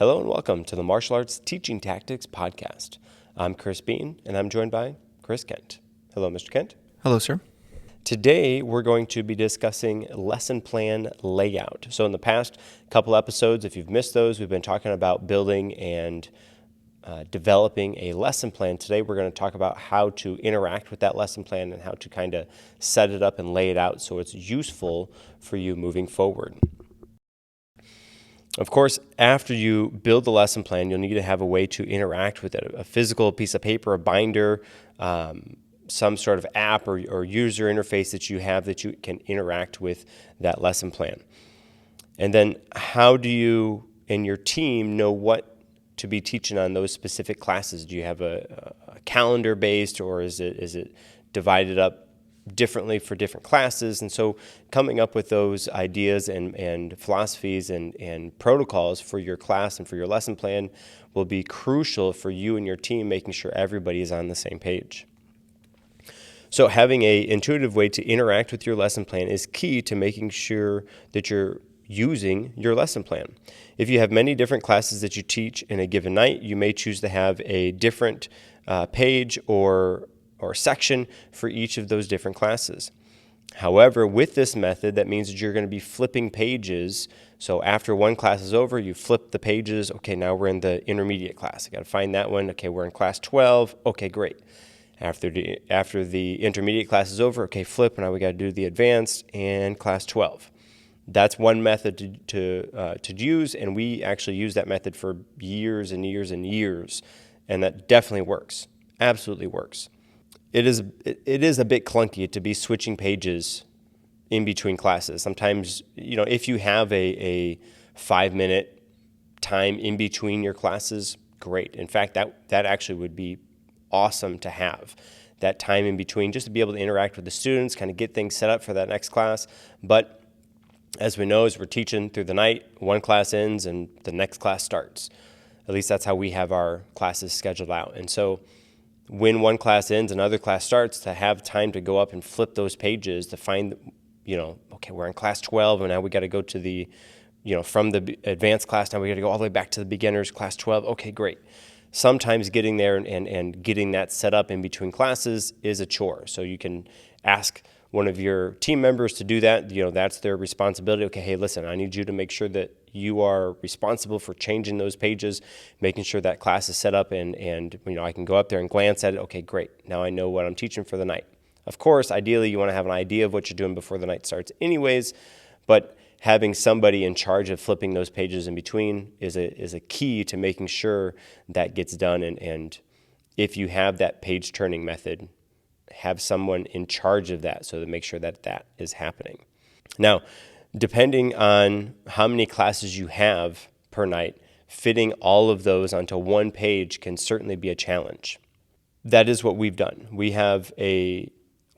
Hello and welcome to the Martial Arts Teaching Tactics Podcast. I'm Chris Bean and I'm joined by Chris Kent. Hello, Mr. Kent. Hello, sir. Today we're going to be discussing lesson plan layout. So in the past couple episodes, if you've missed those, we've been talking about building and developing a lesson plan. Today we're going to talk about how to interact with that lesson plan and how to kind of set it up and lay it out so it's useful for you moving forward. Of course, after you build the lesson plan, you'll need to have a way to interact with it, a physical piece of paper, a binder, some sort of app or user interface that you have that you can interact with that lesson plan. And then how do you and your team know what to be teaching on those specific classes? Do you have a calendar based, or is it divided up differently for different classes? And so coming up with those ideas and philosophies and protocols for your class and for your lesson plan will be crucial for you and your team, making sure everybody is on the same page. So having an intuitive way to interact with your lesson plan is key to making sure that you're using your lesson plan. If you have many different classes that you teach in a given night, you may choose to have a different page or section for each of those different classes. However, with this method, that means that you're going to be flipping pages. So after one class is over, you flip the pages. Okay, now we're in the intermediate class. I got to find that one. Okay, we're in class 12. Okay, great. After the intermediate class is over, okay, flip. Now we got to do the advanced and class 12. That's one method to use, and we actually use that method for years and years and years, and that definitely works. Absolutely works. It is a bit clunky to be switching pages in between classes. Sometimes, if you have a 5-minute time in between your classes, great. In fact, that actually would be awesome to have, that time in between, just to be able to interact with the students, kind of get things set up for that next class. But as we know, as we're teaching through the night, one class ends and the next class starts. At least that's how we have our classes scheduled out. And so when one class ends, another class starts, to have time to go up and flip those pages to find, okay, we're in class 12 and now we got to go to the, from the advanced class, now we got to go all the way back to the beginners, class 12. Okay, great. Sometimes getting there and getting that set up in between classes is a chore. So you can ask one of your team members to do that. That's their responsibility. Okay, hey, listen, I need you to make sure that you are responsible for changing those pages, making sure that class is set up and I can go up there and glance at it. Okay, great. Now I know what I'm teaching for the night. Of course, ideally you want to have an idea of what you're doing before the night starts anyways, but having somebody in charge of flipping those pages in between is a key to making sure that gets done. And if you have that page turning method, have someone in charge of that so to make sure that is happening. Now, depending on how many classes you have per night, fitting all of those onto one page can certainly be a challenge. That is what we've done. We have a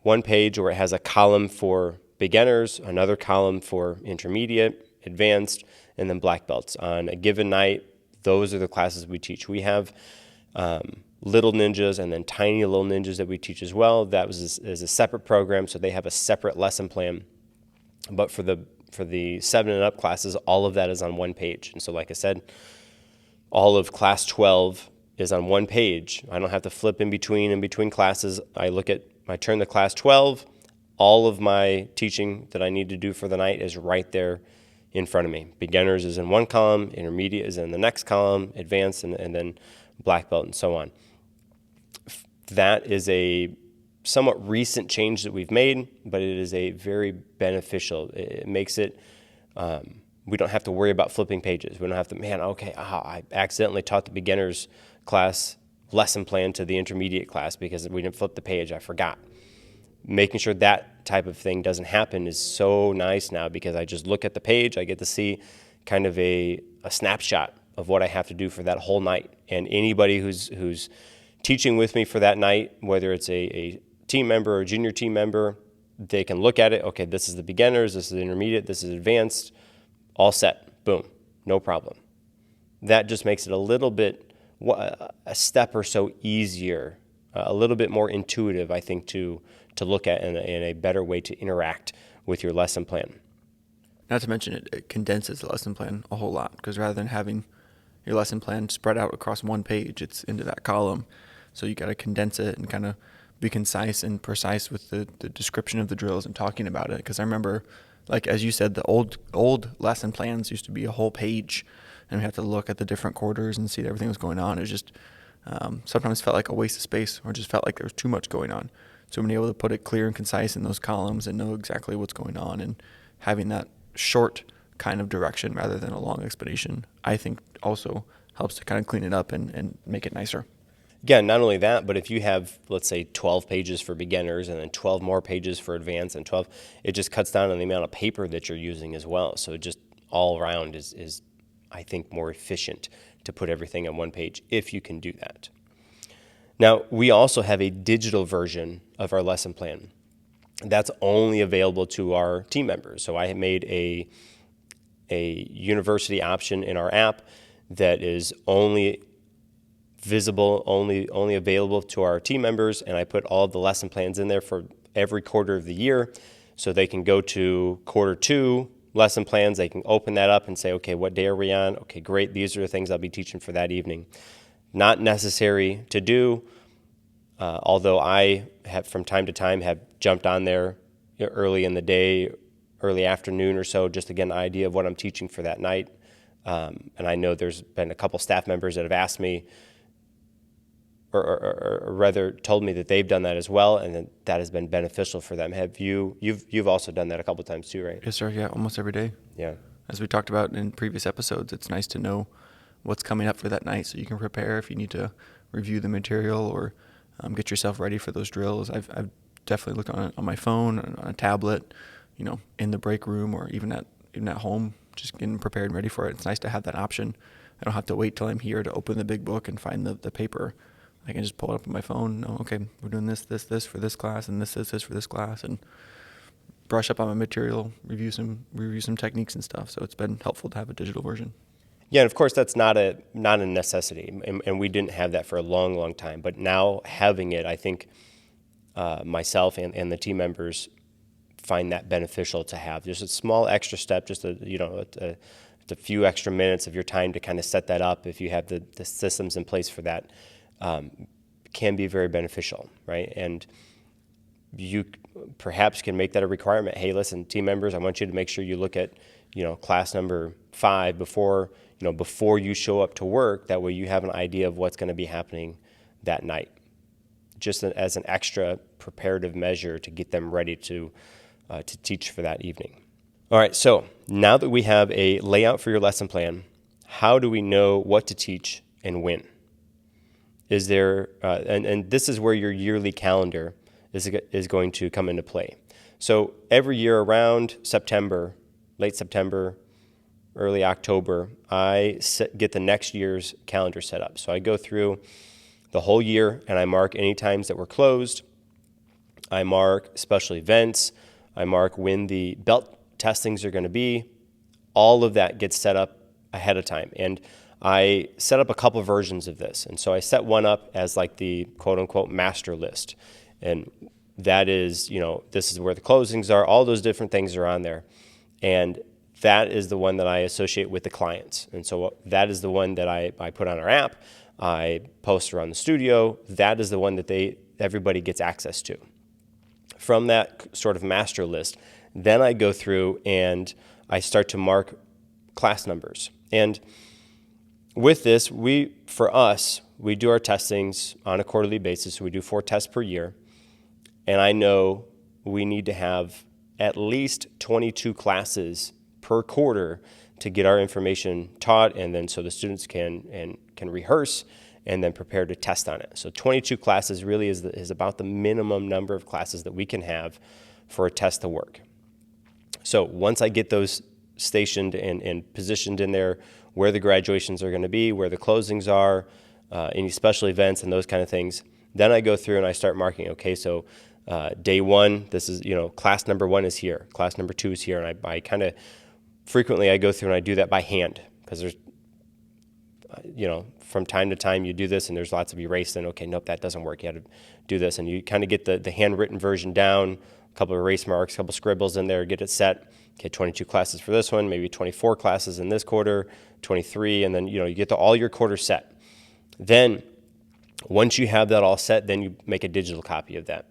one page where it has a column for beginners, another column for intermediate, advanced, and then black belts. On a given night, those are the classes we teach. We have little ninjas and then tiny little ninjas that we teach as well. That is a separate program, so they have a separate lesson plan. But for the 7 and up classes, all of that is on one page. And so like I said, all of class 12 is on one page. I don't have to flip in between classes. I turn to class 12. All of my teaching that I need to do for the night is right there in front of me. Beginners is in one column, intermediate is in the next column, advanced, and then black belt, and so on. That is a somewhat recent change that we've made, but it is a very beneficial. It makes it, we don't have to worry about flipping pages. We don't have to, I accidentally taught the beginners class lesson plan to the intermediate class because we didn't flip the page, I forgot. Making sure that type of thing doesn't happen is so nice now, because I just look at the page, I get to see kind of a snapshot of what I have to do for that whole night. And anybody who's teaching with me for that night, whether it's a team member or a junior team member, they can look at it. Okay, this is the beginners, this is the intermediate, this is advanced, all set, boom, no problem. That just makes it a little bit, a step or so easier, a little bit more intuitive, I think, to look at in a better way to interact with your lesson plan. Not to mention it condenses the lesson plan a whole lot, because rather than having your lesson plan spread out across one page. It's into that column. So you got to condense it and kind of be concise and precise with the description of the drills and talking about it. Because I remember, like as you said, the old lesson plans used to be a whole page, and we had to look at the different quarters and see that everything was going on. It was just sometimes felt like a waste of space, or just felt like there was too much going on. So being able to put it clear and concise in those columns and know exactly what's going on, and having that short kind of direction rather than a long explanation, I think also helps to kind of clean it up and make it nicer. Again, not only that, but if you have, let's say, 12 pages for beginners and then 12 more pages for advanced and 12, it just cuts down on the amount of paper that you're using as well. So it just all around is I think, more efficient to put everything on one page if you can do that. Now, we also have a digital version of our lesson plan. That's only available to our team members. So I have made a university option in our app that is only visible, only available to our team members, and I put all of the lesson plans in there for every quarter of the year, so they can go to quarter 2 lesson plans. They can open that up and say, okay, what day are we on? Okay, great. These are the things I'll be teaching for that evening. Not necessary to do, although I have from time to time have jumped on there early in the day, early afternoon or so, just to get an idea of what I'm teaching for that night. And I know there's been a couple staff members that have asked me, or rather told me that they've done that as well, and that has been beneficial for them. Have you've also done that a couple times too, right? Yes, sir. Yeah, almost every day. Yeah. As we talked about in previous episodes, it's nice to know what's coming up for that night so you can prepare if you need to review the material or get yourself ready for those drills. I've definitely looked on my phone, on a tablet, in the break room, or even at home, just getting prepared and ready for it. It's nice to have that option. I don't have to wait till I'm here to open the big book and find the paper. I can just pull it up on my phone. Oh, okay, we're doing this for this class, and this for this class, and brush up on my material, review some techniques and stuff. So it's been helpful to have a digital version. Yeah, and of course that's not a necessity, and we didn't have that for a long, long time. But now having it, I think myself and the team members find that beneficial to have. Just a small extra step, just a few extra minutes of your time to kind of set that up. If you have the systems in place for that, can be very beneficial, right? And you perhaps can make that a requirement. Hey, listen, team members, I want you to make sure you look at, class number 5 before you show up to work. That way you have an idea of what's going to be happening that night, just as an extra preparative measure to get them ready to teach for that evening. All right, so now that we have a layout for your lesson plan, how do we know what to teach and when? Is there, and this is where your yearly calendar is going to come into play. So every year around September, late September, early October, I get the next year's calendar set up. So I go through the whole year and I mark any times that we're closed. I mark special events. I mark when the belt testings are going to be. All of that gets set up ahead of time. And I set up a couple of versions of this. And so I set one up as like the quote unquote master list. And that is, this is where the closings are. All those different things are on there. And that is the one that I associate with the clients. And so that is the one that I put on our app. I post around the studio. That is the one that everybody gets access to. From that sort of master list, then I go through and I start to mark class numbers. And with this, for us, we do our testings on a quarterly basis. So we do 4 tests per year. And I know we need to have at least 22 classes per quarter to get our information taught, and then so the students can rehearse and then prepare to test on it. So 22 classes really is about the minimum number of classes that we can have for a test to work. So once I get those stationed and positioned in there, where the graduations are going to be, where the closings are, any special events and those kind of things, then I go through and I start marking, okay, so day 1, this is, class number 1 is here, class number 2 is here, and I kind of frequently I go through and I do that by hand, because there's, from time to time you do this and there's lots of erase, and okay, nope, that doesn't work, you have to do this, and you kind of get the handwritten version down, a couple of erase marks, a couple of scribbles in there, get it set, Okay, 22 classes for this one, maybe 24 classes in this quarter, 23, and then you get to all your quarters set. Then once you have that all set, then you make a digital copy of that.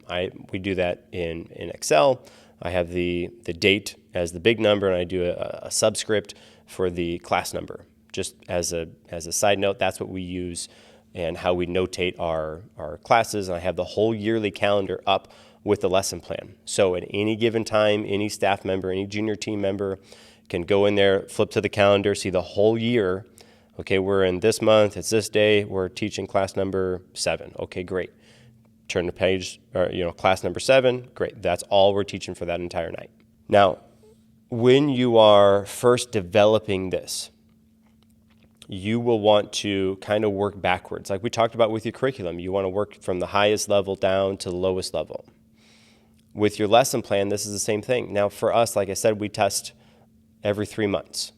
We do that in Excel. I have the date as the big number, and I do a subscript for the class number. Just as a side note, that's what we use and how we notate our classes. And I have the whole yearly calendar up with the lesson plan. So at any given time, any staff member, any junior team member can go in there, flip to the calendar, see the whole year. Okay, we're in this month, it's this day, we're teaching class number 7. Okay, great. Turn the page, or class number 7, great. That's all we're teaching for that entire night. Now, when you are first developing this, you will want to kind of work backwards. Like we talked about with your curriculum, you want to work from the highest level down to the lowest level. With your lesson plan, this is the same thing. Now, for us, like I said, we test every 3 months.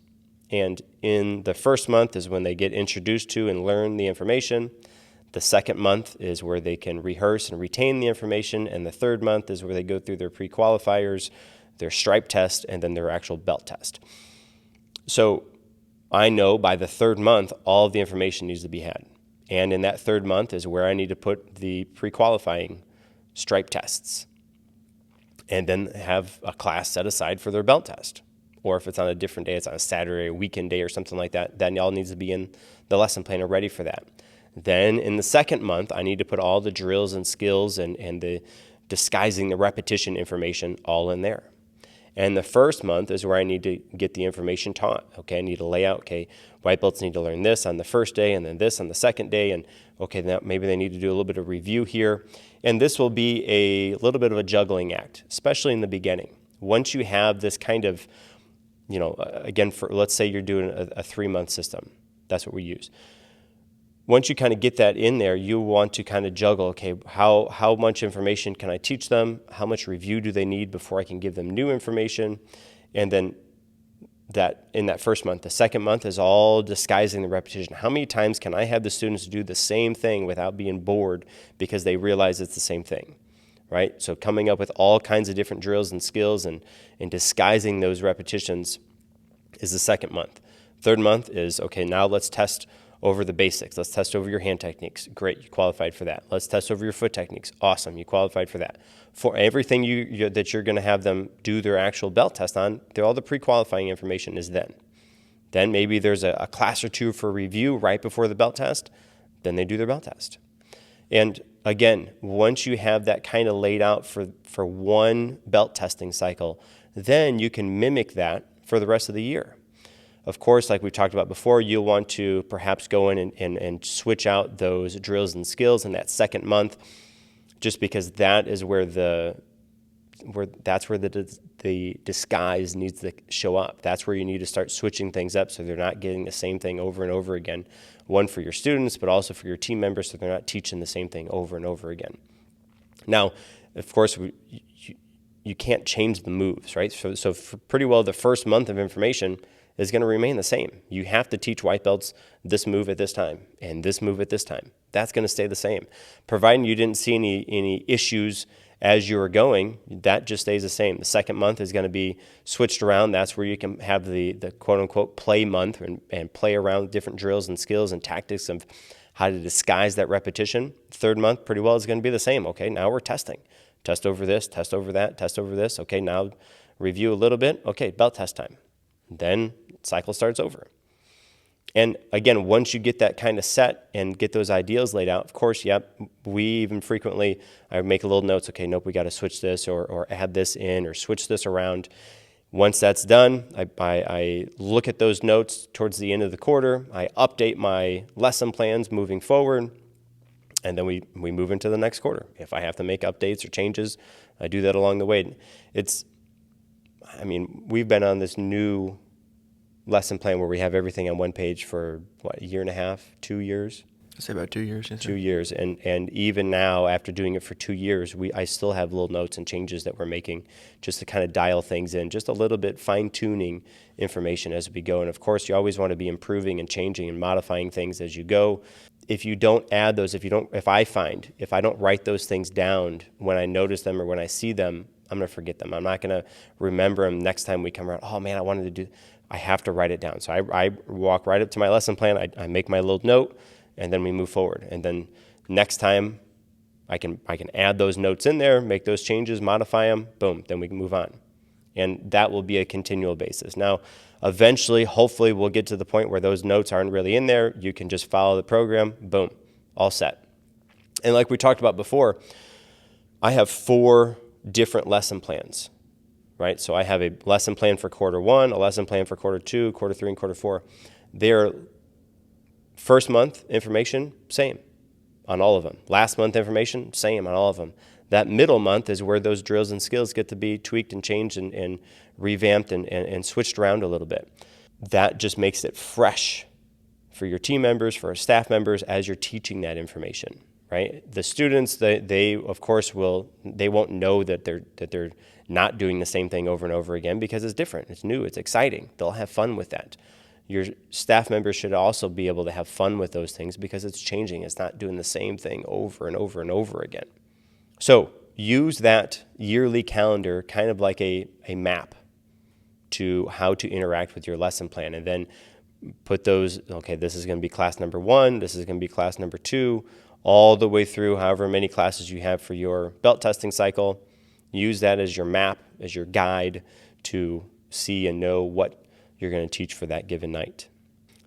And in the first month is when they get introduced to and learn the information. The second month is where they can rehearse and retain the information. And the third month is where they go through their pre-qualifiers, their stripe test, and then their actual belt test. So I know by the third month, all of the information needs to be had. And in that third month is where I need to put the pre-qualifying stripe tests and then have a class set aside for their belt test. Or if it's on a different day, it's on a Saturday, a weekend day or something like that, then y'all needs to be in the lesson plan or ready for that. Then in the second month, I need to put all the drills and skills and the disguising the repetition information all in there. And the first month is where I need to get the information taught. Okay, I need to lay out, okay, white belts need to learn this on the first day and then this on the second day. And okay, now maybe they need to do a little bit of review here. And this will be a little bit of a juggling act, especially in the beginning. Once you have this kind of again, let's say you're doing a 3-month system. That's what we use. Once you kind of get that in there, you want to kind of juggle, okay, how much information can I teach them? How much review do they need before I can give them new information? And then that in that first month. The second month is all disguising the repetition. How many times can I have the students do the same thing without being bored because they realize it's the same thing? Right? So coming up with all kinds of different drills and skills and disguising those repetitions is the second month. Third month is, okay, now let's test over the basics. Let's test over your hand techniques. Great, you qualified for that. Let's test over your foot techniques. Awesome, you qualified for that. For everything that you're going to have them do their actual belt test on, all the pre-qualifying information is then. Then maybe there's a class or two for review right before the belt test. Then they do their belt test. And again, once you have that kind of laid out for one belt testing cycle, then you can mimic that for the rest of the year. Of course, like we talked about before, you'll want to perhaps go in and switch out those drills and skills in that second month, just because that is where the disguise needs to show up. That's where you need to start switching things up so they're not getting the same thing over and over again. One for your students, but also for your team members, so they're not teaching the same thing over and over again. Now, of course, you can't change the moves, right? So for pretty well the first month of information is going to remain the same. You have to teach white belts this move at this time and this move at this time. That's going to stay the same. Providing you didn't see any issues as you were going, that just stays the same. The second month is going to be switched around. That's where you can have the quote-unquote play month and play around with different drills and skills and tactics of how to disguise that repetition. Third month pretty well is going to be the same. Okay, now we're testing. Test over this, test over that, test over this. Okay, now review a little bit. Okay, belt test time. Then cycle starts over. And again, once you get that kind of set and get those ideals laid out, of course, we even frequently, I make a little notes, okay, nope, we got to switch this or add this in or switch this around. Once that's done, I look at those notes towards the end of the quarter. I update my lesson plans moving forward, and then we move into the next quarter. If I have to make updates or changes, I do that along the way. We've been on this new lesson plan where we have everything on one page for, a year and a half, 2 years? I'd say about 2 years. Yes, 2 years. And even now, after doing it for 2 years, I still have little notes and changes that we're making just to kind of dial things in, just a little bit fine-tuning information as we go. And of course, you always want to be improving and changing and modifying things as you go. If you don't add those, if I don't write those things down when I notice them or when I see them, I'm going to forget them. I'm not going to remember them next time we come around. Oh man, I wanted to do, I have to write it down. So I walk right up to my lesson plan. I make my little note, and then we move forward. And then next time I can add those notes in there, make those changes, modify them, boom, then we can move on. And that will be a continual basis. Now, eventually, hopefully, we'll get to the point where those notes aren't really in there. You can just follow the program, boom, all set. And like we talked about before, I have 4 different lesson plans, right? So I have a lesson plan for quarter 1, a lesson plan for quarter 2, quarter 3, and quarter 4. Their first month information, same on all of them. Last month information, same on all of them. That middle month is where those drills and skills get to be tweaked and changed and revamped and switched around a little bit. That just makes it fresh for your team members, for our staff members, as you're teaching that information, right? The students, they of course they won't know that they're not doing the same thing over and over again because it's different, it's new, it's exciting. They'll have fun with that. Your staff members should also be able to have fun with those things because it's changing. It's not doing the same thing over and over and over again. So use that yearly calendar kind of like a map to how to interact with your lesson plan, and then put those, okay, this is going to be class number 1, this is going to be class number 2, all the way through however many classes you have for your belt testing cycle. Use that as your map, as your guide to see and know what you're going to teach for that given night.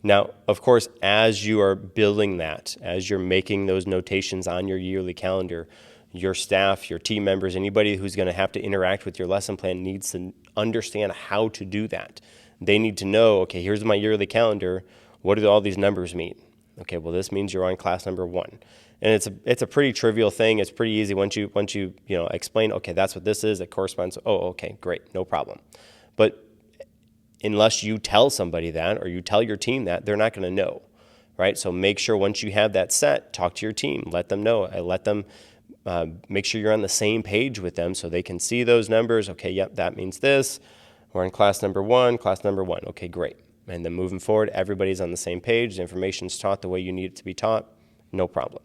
Now, of course, as you are building that, as you're making those notations on your yearly calendar, your staff, your team members, anybody who's going to have to interact with your lesson plan needs to understand how to do that. They need to know, okay, here's my yearly calendar. What do all these numbers mean? Okay, well, this means you're on class number 1. And it's a pretty trivial thing. It's pretty easy once you explain, okay, that's what this is. It corresponds. Oh, okay, great, no problem. But unless you tell somebody that or you tell your team that, they're not going to know, right? So make sure once you have that set, talk to your team. Let them know. Let them make sure you're on the same page with them so they can see those numbers. Okay, yep, that means this. We're in class number 1, class number 1. Okay, great. And then moving forward, everybody's on the same page. The information's taught the way you need it to be taught. No problem.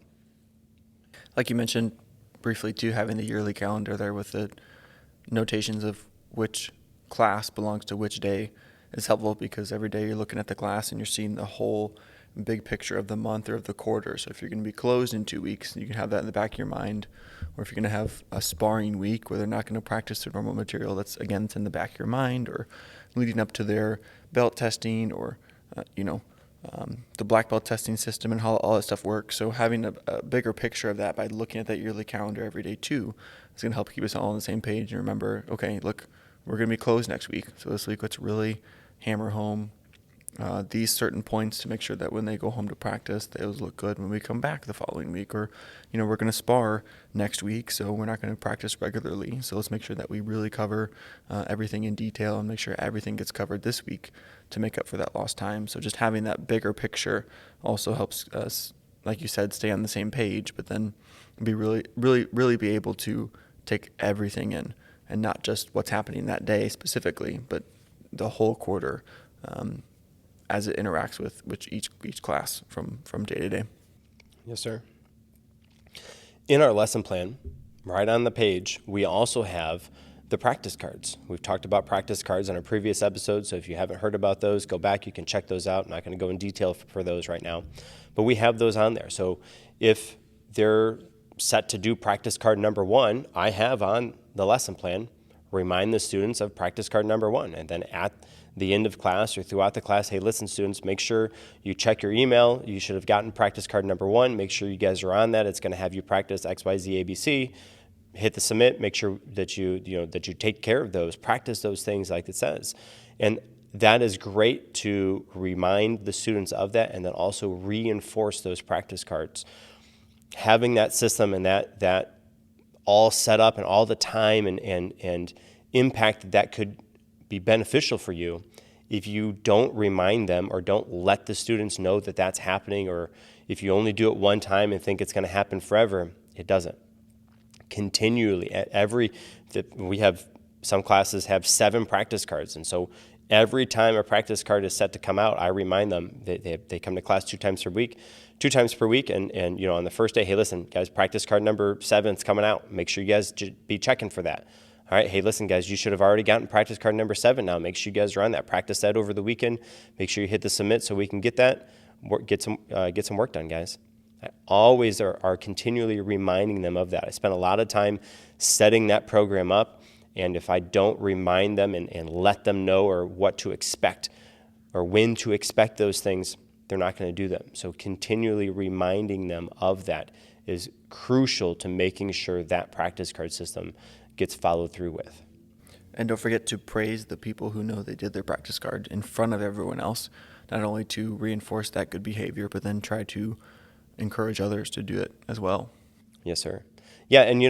Like you mentioned briefly too, having the yearly calendar there with the notations of which class belongs to which day is helpful, because every day you're looking at the class and you're seeing the whole big picture of the month or of the quarter. So if you're going to be closed in 2 weeks, you can have that in the back of your mind. Or if you're going to have a sparring week where they're not going to practice their normal material, that's again, it's in the back of your mind, or leading up to their belt testing, or the black belt testing system and how all that stuff works. So having a bigger picture of that by looking at that yearly calendar every day too is going to help keep us all on the same page and remember, okay, look, we're going to be closed next week. So this week, let's really hammer home these certain points to make sure that when they go home to practice, those look good when we come back the following week. Or, we're going to spar next week, so we're not going to practice regularly. So let's make sure that we really cover everything in detail and make sure everything gets covered this week to make up for that lost time. So just having that bigger picture also helps us, like you said, stay on the same page, but then be really be able to take everything in, and not just what's happening that day specifically, but the whole quarter as it interacts with each class from day to day. Yes, sir. In our lesson plan, right on the page, we also have the practice cards. We've talked about practice cards in our previous episodes, so if you haven't heard about those, go back. You can check those out. I'm not going to go in detail for those right now, but we have those on there. So if they're set to do practice card number 1, I have on the lesson plan, remind the students of practice card number 1, and then at the end of class or throughout the class, hey, listen, students, make sure you check your email. You should have gotten practice card number 1. Make sure you guys are on that. It's going to have you practice X, Y, Z, A, B, C. Hit the submit. Make sure that you take care of those. Practice those things like it says, and that is great to remind the students of that, and then also reinforce those practice cards. Having that system and that all set up and all the time and impact that could be beneficial for you, if you don't remind them or don't let the students know that that's happening, or if you only do it one time and think it's going to happen forever, it doesn't. Continually, we have some classes have 7 practice cards, and so every time a practice card is set to come out, I remind them that they come to class 2 times per week, and on the first day, hey, listen, guys, practice card number 7 is coming out. Make sure you guys be checking for that. All right, hey, listen, guys, you should have already gotten practice card number 7 now. Make sure you guys are on that. Practice that over the weekend. Make sure you hit the submit so we can get that, get some work done, guys. I always are continually reminding them of that. I spent a lot of time setting that program up, and if I don't remind them and let them know or what to expect or when to expect those things, they're not going to do them. So continually reminding them of that is crucial to making sure that practice card system gets followed through with. And don't forget to praise the people who know they did their practice card in front of everyone else, not only to reinforce that good behavior, but then try to encourage others to do it as well. Yes, sir. Yeah, and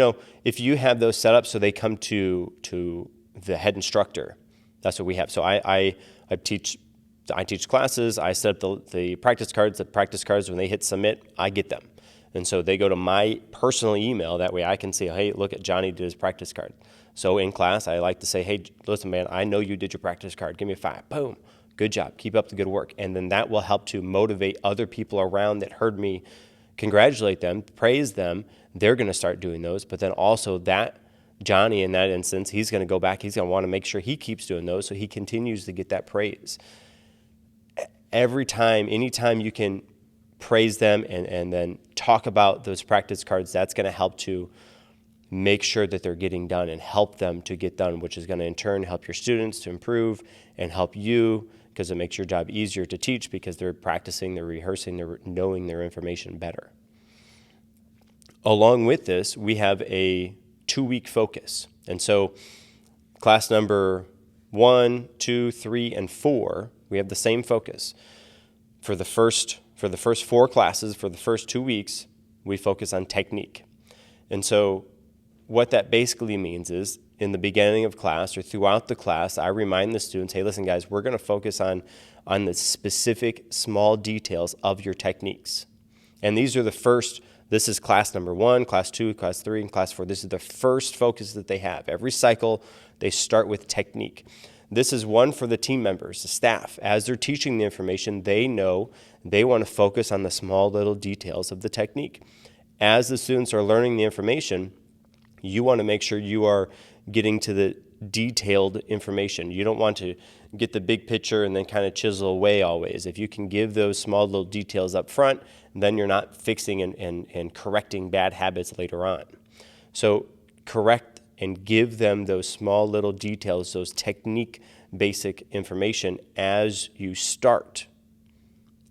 if you have those set up so they come to the head instructor, that's what we have. So I teach classes, I set up the practice cards. The practice cards, when they hit submit, I get them. And so they go to my personal email. That way I can say, hey, look at Johnny did his practice card. So in class, I like to say, hey, listen, man, I know you did your practice card. Give me a 5. Boom. Good job. Keep up the good work. And then that will help to motivate other people around that heard me congratulate them, praise them. They're going to start doing those. But then also that Johnny, in that instance, he's going to go back. He's going to want to make sure he keeps doing those so he continues to get that praise. Anytime you can praise them and then talk about those practice cards, that's going to help to make sure that they're getting done and help them to get done, which is going to in turn help your students to improve and help you because it makes your job easier to teach because they're practicing, they're rehearsing, they're knowing their information better. Along with this, we have a 2-week focus. And so class number 1, 2, 3, and 4, we have the same focus. For the first 4 classes, for the first 2 weeks, we focus on technique. And so what that basically means is in the beginning of class or throughout the class, I remind the students, hey, listen, guys, we're going to focus on the specific small details of your techniques. And these are this is class number 1, class 2, class 3, and class 4. This is the first focus that they have. Every cycle, they start with technique. This is one for the team members, the staff. As they're teaching the information, they know they want to focus on the small little details of the technique. As the students are learning the information, you want to make sure you are getting to the detailed information. You don't want to get the big picture and then kind of chisel away always. If you can give those small little details up front, then you're not fixing and correcting bad habits later on. So correct and give them those small little details, those technique basic information as you start.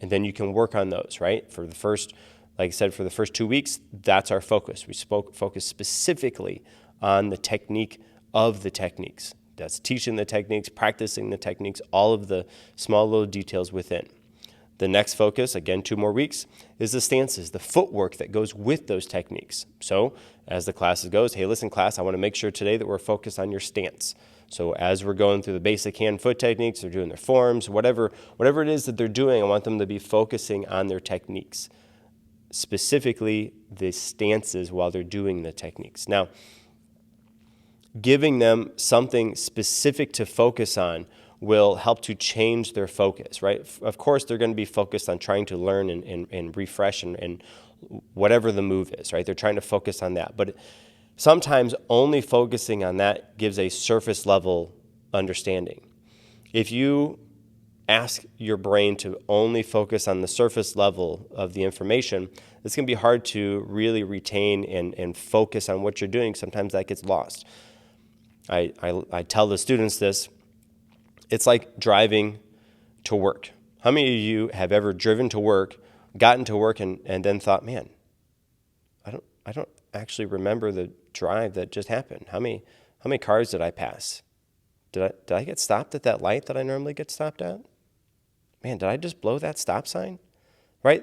And then you can work on those, right? Like I said, for the first 2 weeks, that's our focus. We focus specifically on the technique of the techniques. That's teaching the techniques, practicing the techniques, all of the small little details within. The next focus, again, 2 more weeks, is the stances, the footwork that goes with those techniques. So as the classes goes, hey, listen, class, I want to make sure today that we're focused on your stance. So as we're going through the basic hand-foot techniques, they're doing their forms, whatever it is that they're doing, I want them to be focusing on their techniques, specifically the stances while they're doing the techniques. Now, giving them something specific to focus on will help to change their focus, right? Of course, they're going to be focused on trying to learn and refresh and whatever the move is, right? They're trying to focus on that. But sometimes only focusing on that gives a surface level understanding. If you ask your brain to only focus on the surface level of the information, it's going to be hard to really retain and focus on what you're doing. Sometimes that gets lost. I tell the students this. It's like driving to work. How many of you have ever driven to work, gotten to work, and then thought, man, I don't actually remember the drive that just happened. How many cars did I pass? Did I get stopped at that light that I normally get stopped at? Man, did I just blow that stop sign? Right?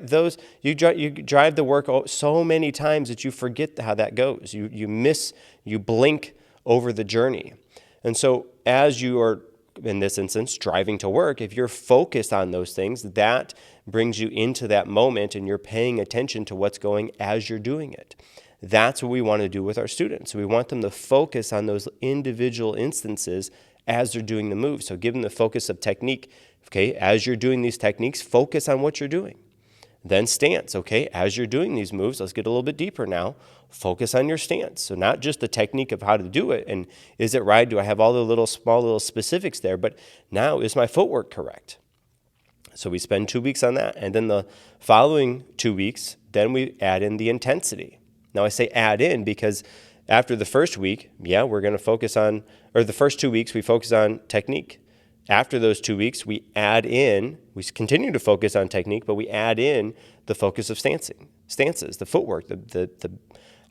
You drive to work so many times that you forget how that goes. You blink over the journey. And so as you are, in this instance, driving to work, if you're focused on those things, that brings you into that moment and you're paying attention to what's going as you're doing it. That's what we want to do with our students. We want them to focus on those individual instances as they're doing the move. So give them the focus of technique. Okay, as you're doing these techniques, focus on what you're doing. Then stance, okay? As you're doing these moves, let's get a little bit deeper now. Focus on your stance. So not just the technique of how to do it and is it right? Do I have all the small little specifics there? But now, is my footwork correct? So we spend 2 weeks on that. And then the following 2 weeks, then we add in the intensity. Now I say add in because after the first week, we're going to focus on, or the first 2 weeks, we focus on technique. After those 2 weeks, we continue to focus on technique, but we add in the focus of stances, the footwork, the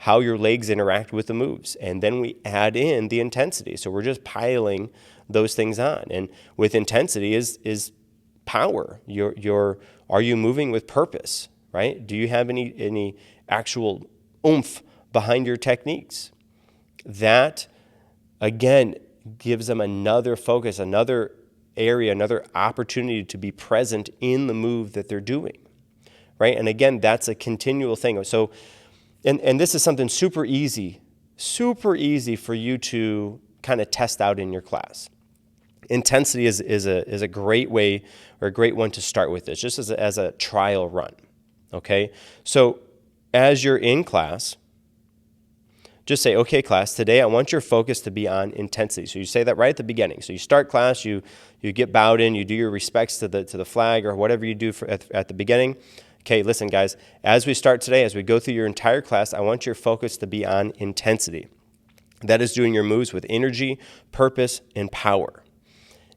how your legs interact with the moves. And then we add in the intensity. So we're just piling those things on. And with intensity is power. Are you moving with purpose, right? Do you have any actual oomph behind your techniques? That, again, gives them another focus, another area, another opportunity to be present in the move that they're doing, right? And again, that's a continual thing. So, and this is something super easy for you to kind of test out in your class. Intensity is a great way or a great one to start with this, just as a trial run, okay? So as you're in class, just say, okay, class, today I want your focus to be on intensity. So you say that right at the beginning. So you start class, you get bowed in, you do your respects to the flag or whatever you do at the beginning. Okay, listen, guys, as we start today, as we go through your entire class, I want your focus to be on intensity. That is doing your moves with energy, purpose, and power.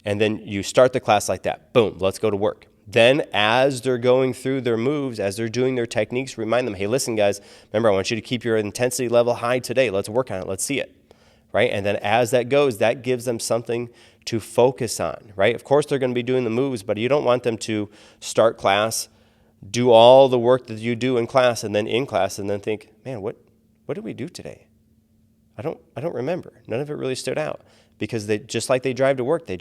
And then you start the class like that. Boom, let's go to work. Then as they're going through their moves, as they're doing their techniques, remind them, hey, listen, guys, remember, I want you to keep your intensity level high today. Let's work on it. Let's see it, right? And then as that goes, that gives them something to focus on, right? Of course, they're going to be doing the moves, but you don't want them to start class, do all the work that you do in class, and then think, man, what did we do today? I don't remember. None of it really stood out because they just like they drive to work. You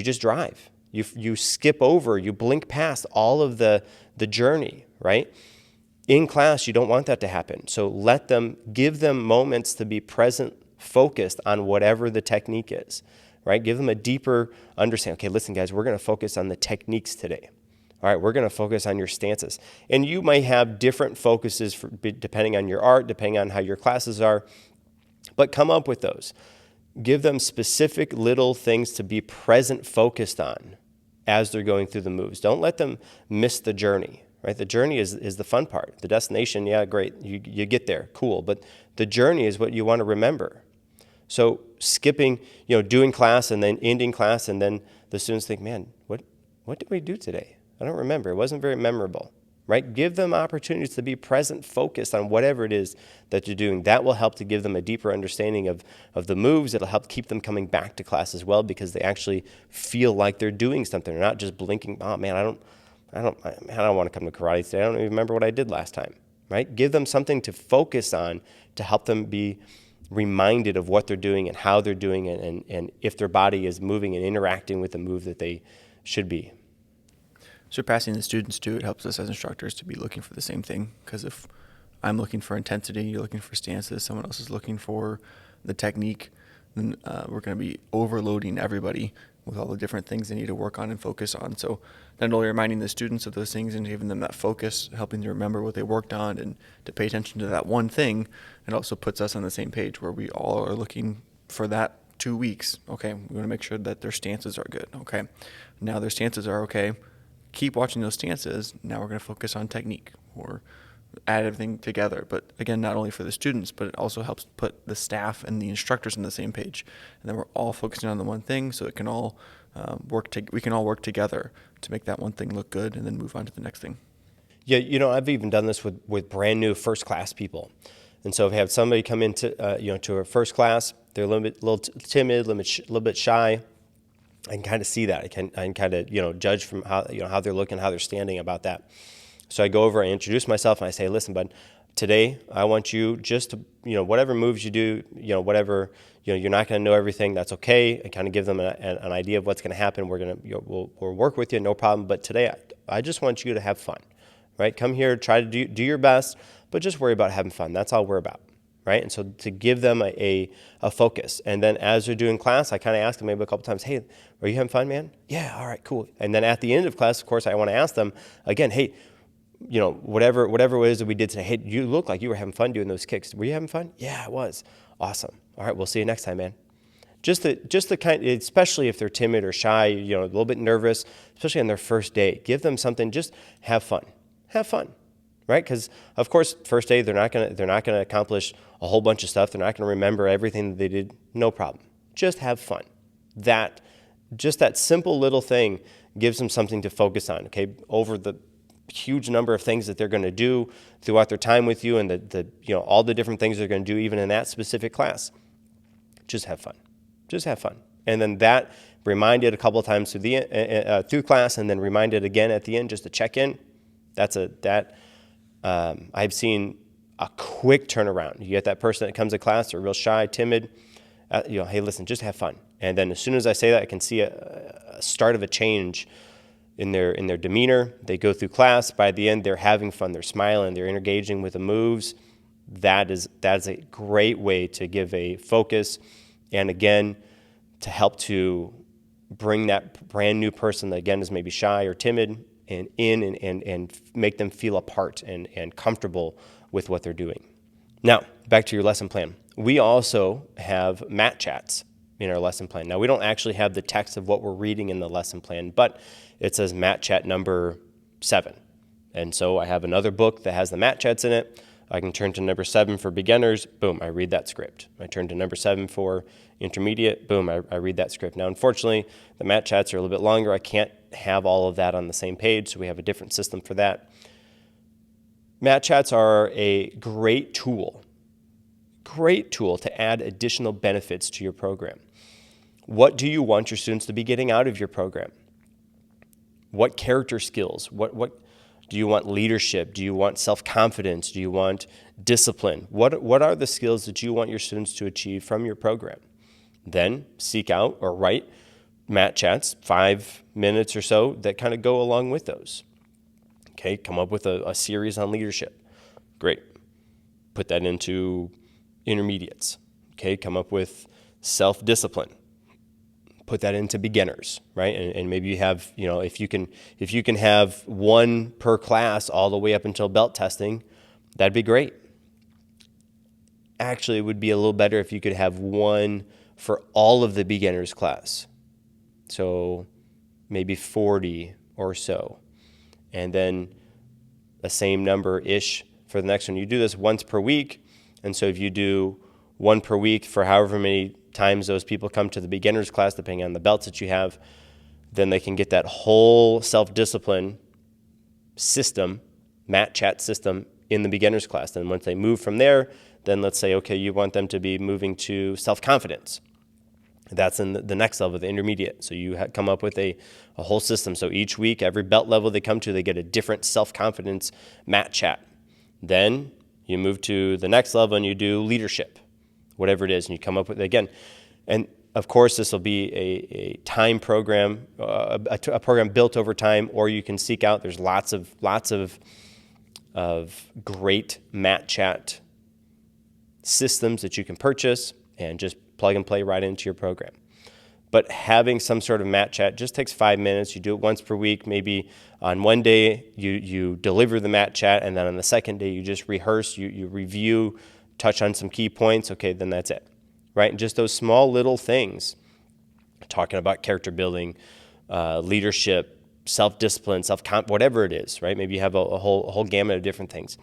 just drive. You skip over, you blink past all of the journey, right? In class, you don't want that to happen. So give them moments to be present, focused on whatever the technique is, right? Give them a deeper understanding. Okay, listen, guys, we're going to focus on the techniques today. All right, we're going to focus on your stances. And you might have different focuses depending on your art, depending on how your classes are, but come up with those. Give them specific little things to be present, focused on as they're going through the moves. Don't let them miss the journey, right? The journey is the fun part. The destination, yeah, great. You get there, cool. But the journey is what you want to remember. So skipping, doing class and then ending class, and then the students think, man, what did we do today? I don't remember. It wasn't very memorable, right? Give them opportunities to be present, focused on whatever it is that you're doing. That will help to give them a deeper understanding of the moves. It'll help keep them coming back to class as well because they actually feel like they're doing something. They're not just blinking, oh man, I don't want to come to karate today. I don't even remember what I did last time, right? Give them something to focus on to help them be reminded of what they're doing and how they're doing it and if their body is moving and interacting with the move that they should be. Surpassing the students too, it helps us as instructors to be looking for the same thing. Because if I'm looking for intensity, you're looking for stances, someone else is looking for the technique, then we're going to be overloading everybody with all the different things they need to work on and focus on. So not only reminding the students of those things and giving them that focus, helping them remember what they worked on and to pay attention to that one thing, it also puts us on the same page where we all are looking for that 2 weeks. Okay, we want to make sure that their stances are good. Okay, now their stances are okay. Keep watching those stances. Now we're going to focus on technique or add everything together. But again, not only for the students, but it also helps put the staff and the instructors on the same page. And then we're all focusing on the one thing, so it can all we can all work together to make that one thing look good and then move on to the next thing. Yeah, I've even done this with brand new first class people. And so if you have somebody come into to a first class, they're a little timid, a little bit shy. I can kind of see that. I can kind of, judge from how they're looking, how they're standing about that. So I go over, I introduce myself, and I say, listen, bud, today I want you just to, whatever moves you do, whatever, you're not going to know everything. That's okay. I kind of give them an idea of what's going to happen. We're going to, we'll work with you, no problem. But today I just want you to have fun, right? Come here, try to do your best, but just worry about having fun. That's all we're about. Right? And so to give them a focus. And then as they're doing class, I kind of ask them maybe a couple times, hey, are you having fun, man? Yeah, all right, cool. And then at the end of class, of course, I want to ask them again, hey, whatever it is that we did today. Hey, you look like you were having fun doing those kicks. Were you having fun? Yeah, I was. Awesome. All right, we'll see you next time, man. Just the kind, especially if they're timid or shy, a little bit nervous, especially on their first day. Give them something. Just have fun. Have fun, right? Because of course, first day they're not gonna accomplish a whole bunch of stuff. They're not gonna remember everything that they did. No problem. Just have fun. That simple little thing gives them something to focus on. Okay, over the huge number of things that they're going to do throughout their time with you, and all the different things they're going to do even in that specific class. Just have fun. Just have fun. And then that reminded a couple of times through class, and then reminded again at the end just to check in. I've seen a quick turnaround. You get that person that comes to class, they're real shy, timid. Hey, listen, just have fun. And then as soon as I say that, I can see a start of a change in their demeanor. They go through class. By the end, they're having fun. They're smiling. They're engaging with the moves. That is a great way to give a focus, and again, to help to bring that brand new person that again is maybe shy or timid and make them feel a part and comfortable with what they're doing. Now, back to your lesson plan. We also have mat chats in our lesson plan. Now, we don't actually have the text of what we're reading in the lesson plan, but it says mat chat number 7. And so I have another book that has the mat chats in it. I can turn to number 7 for beginners. Boom, I read that script. I turn to number 7 for intermediate. Boom, I read that script. Now, unfortunately, the mat chats are a little bit longer. I can't have all of that on the same page, so we have a different system for that. Mat chats are a great tool to add additional benefits to your program. What do you want your students to be getting out of your program? What character skills? What do you want? Leadership? Do you want self-confidence? Do you want discipline? What are the skills that you want your students to achieve from your program? Then seek out or write mat chats, 5 minutes or so, that kind of go along with those. Okay, come up with a series on leadership. Great. Put that into intermediates. Okay, come up with self-discipline. Put that into beginners, right? And maybe you have, if you can have one per class all the way up until belt testing, that'd be great. Actually, it would be a little better if you could have one for all of the beginners class. So maybe 40 or so. And then the same number-ish for the next one. You do this once per week. And so if you do one per week for however many times those people come to the beginners class, depending on the belts that you have, then they can get that whole self-discipline system, mat chat system, in the beginners class. And once they move from there, then let's say, okay, you want them to be moving to self-confidence. That's in the next level, the intermediate. So you come up with a whole system. So each week, every belt level they come to, they get a different self-confidence mat chat. Then you move to the next level and you do leadership, whatever it is, and you come up with it again. And of course, this will be a time program, a program built over time, or you can seek out. There's lots of great mat chat systems that you can purchase and just plug and play right into your program. But having some sort of mat chat just takes 5 minutes. You do it once per week. Maybe on one day you deliver the mat chat, and then on the second day you just rehearse, you review, touch on some key points. Okay, then that's it, right? And just those small little things, talking about character building, leadership, self-discipline, whatever it is, right? Maybe you have a whole gamut of different things.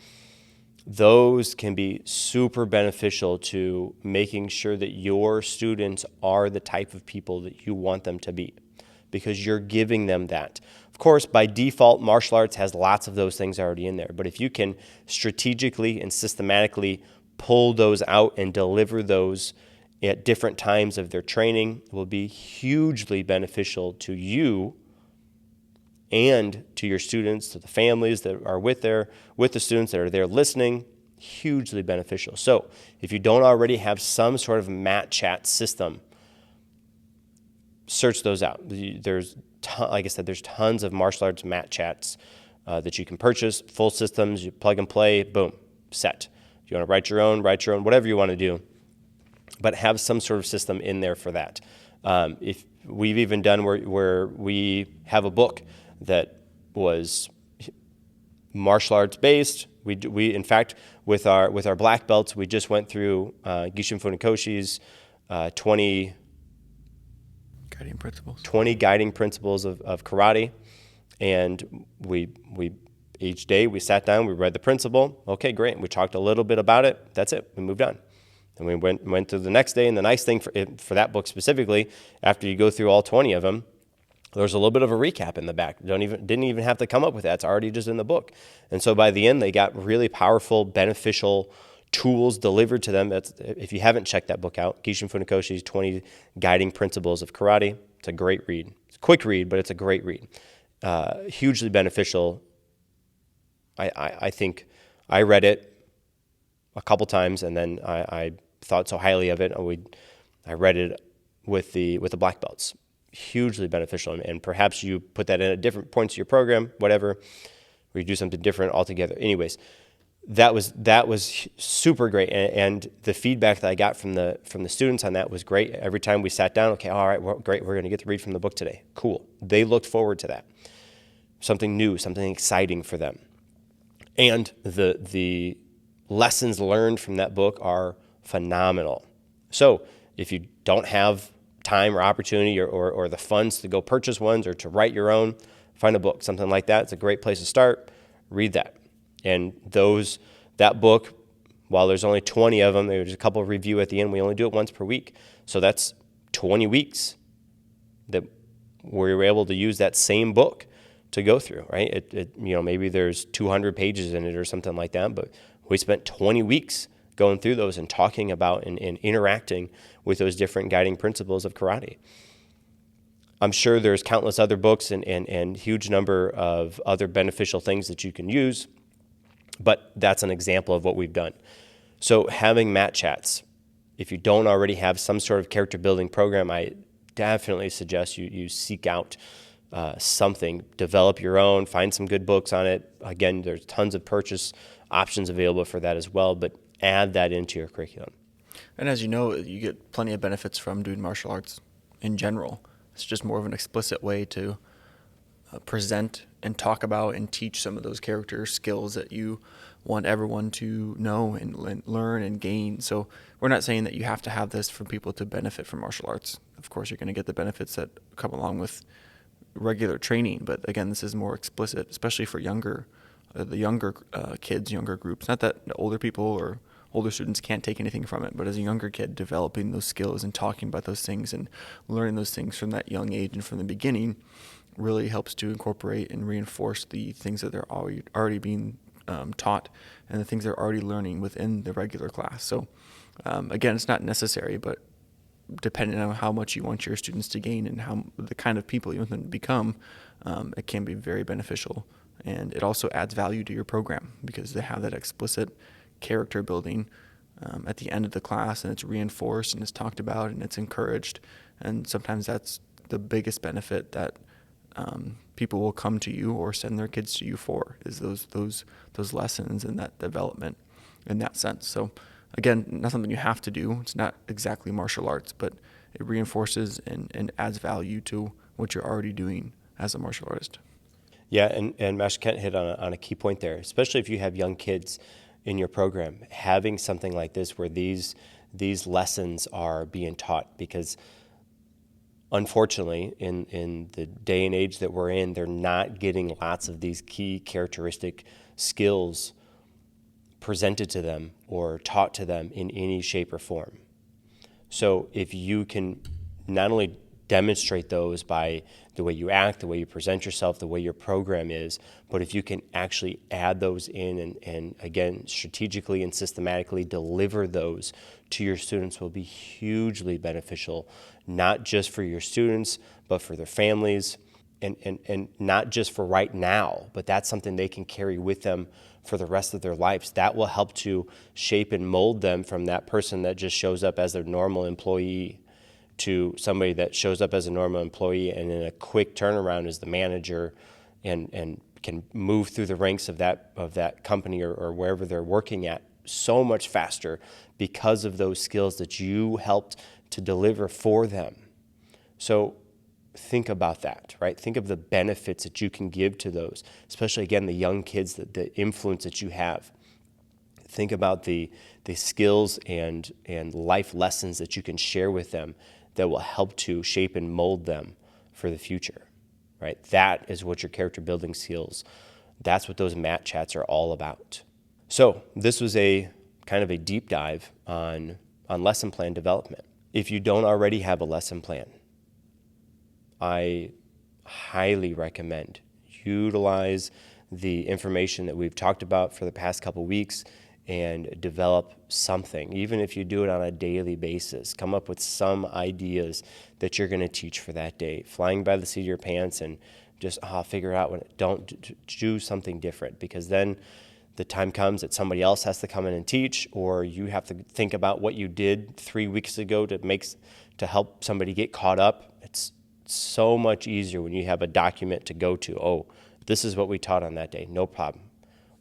Those can be super beneficial to making sure that your students are the type of people that you want them to be, because you're giving them that. Of course, by default, martial arts has lots of those things already in there, but if you can strategically and systematically pull those out and deliver those at different times of their training, it will be hugely beneficial to you and to your students, to the families that are with the students that are there listening. Hugely beneficial. So if you don't already have some sort of mat chat system, search those out. There's, like I said, there's tons of martial arts mat chats that you can purchase, full systems. You plug and play, boom, set. If you want to write your own, whatever you want to do, but have some sort of system in there for that. If we've even done where we have a book that was martial arts based. We in fact with our black belts, we just went through Gishin Funakoshi's 20 guiding principles of karate, and we each day we sat down, we read the principle. Okay, great. We talked a little bit about it. That's it. We moved on. And we went to the next day. And the nice thing for that book specifically, after you go through all 20 of them, there's a little bit of a recap in the back. Didn't even have to come up with that. It's already just in the book. And so by the end, they got really powerful, beneficial tools delivered to them. If you haven't checked that book out, Gishin Funakoshi's 20 Guiding Principles of Karate, it's a great read. It's a quick read, but it's a great read. Hugely beneficial. I think I read it a couple times, and then I thought so highly of it. I read it with the black belts. Hugely beneficial, and perhaps you put that in at different points of your program, whatever, or you do something different altogether. Anyways, that was super great, and the feedback that I got from the students on that was great. Every time we sat down, okay, all right, well, great, we're going to get to read from the book today. Cool. They looked forward to that. Something new, something exciting for them. And the lessons learned from that book are phenomenal. So if you don't have time or opportunity or the funds to go purchase ones or to write your own, find a book, something like that. It's a great place to start. Read that. And that book, while there's only 20 of them, there's a couple of review at the end. We only do it once per week. So that's 20 weeks that we were able to use that same book to go through, right? Maybe there's 200 pages in it or something like that, but we spent 20 weeks going through those and talking about and interacting with those different guiding principles of karate. I'm sure there's countless other books and huge number of other beneficial things that you can use, but that's an example of what we've done. So having mat chats, if you don't already have some sort of character building program, I definitely suggest you seek out something, develop your own, find some good books on it. Again, there's tons of purchase options available for that as well, but add that into your curriculum. And as you know, you get plenty of benefits from doing martial arts in general. It's just more of an explicit way to present and talk about and teach some of those character skills that you want everyone to know and learn and gain. So we're not saying that you have to have this for people to benefit from martial arts. Of course, you're going to get the benefits that come along with regular training, but again, this is more explicit, especially for the younger kids, younger groups. Not that older people or older students can't take anything from it, but as a younger kid, developing those skills and talking about those things and learning those things from that young age and from the beginning really helps to incorporate and reinforce the things that they're already being taught and the things they're already learning within the regular class. So again, it's not necessary, but depending on how much you want your students to gain and how the kind of people you want them to become, it can be very beneficial. And it also adds value to your program because they have that explicit character building at the end of the class, and it's reinforced and it's talked about and it's encouraged. And sometimes that's the biggest benefit that people will come to you or send their kids to you for, is those lessons and that development in that sense. So again, not something you have to do. It's not exactly martial arts, but it reinforces and adds value to what you're already doing as a martial artist. Yeah, and Master Kent hit on a key point there, especially if you have young kids in your program, having something like this where these lessons are being taught, because unfortunately, in the day and age that we're in, they're not getting lots of these key characteristic skills presented to them or taught to them in any shape or form. So if you can not only demonstrate those by the way you act, the way you present yourself, the way your program is, but if you can actually add those in and again, strategically and systematically deliver those to your students, will be hugely beneficial, not just for your students, but for their families, and not just for right now, but that's something they can carry with them for the rest of their lives. That will help to shape and mold them from that person that just shows up as their normal employee to somebody that shows up as a normal employee and in a quick turnaround is the manager and can move through the ranks of that company or wherever they're working at so much faster because of those skills that you helped to deliver for them. So think about that, right? Think of the benefits that you can give to those, especially, again, the young kids, the influence that you have. Think about the skills and life lessons that you can share with them that will help to shape and mold them for the future, right? That is what your character building skills, that's what those MAT chats are all about. So this was a kind of a deep dive on lesson plan development. If you don't already have a lesson plan, I highly recommend utilize the information that we've talked about for the past couple weeks and develop something. Even if you do it on a daily basis, come up with some ideas that you're going to teach for that day. Flying by the seat of your pants and just figure it out. Don't do something different, because then the time comes that somebody else has to come in and teach, or you have to think about what you did 3 weeks ago to help somebody get caught up. It's so much easier when you have a document to go to. Oh, this is what we taught on that day. No problem.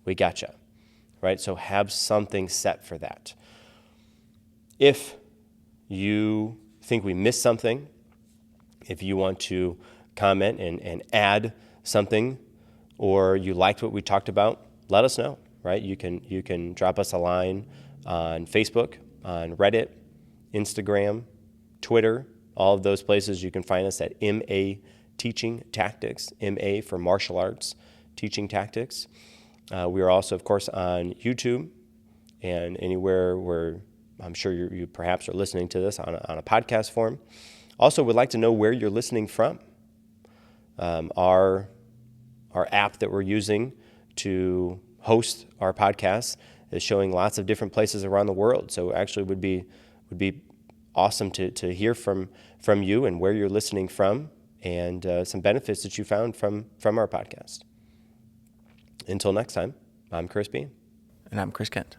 We gotcha. Right? So have something set for that. If you think we missed something, if you want to comment and add something, or you liked what we talked about, let us know, right? You can drop us a line on Facebook, on Reddit, Instagram, Twitter, all of those places. You can find us at MA Teaching Tactics, MA for Martial Arts Teaching Tactics. We are also, of course, on YouTube and anywhere where I'm sure you perhaps are listening to this on a podcast form. Also, would like to know where you're listening from. Our app that we're using to host our podcast is showing lots of different places around the world. So actually would be awesome to hear from you and where you're listening from, and some benefits that you found from our podcast. Until next time, I'm Chris Bean. And I'm Chris Kent.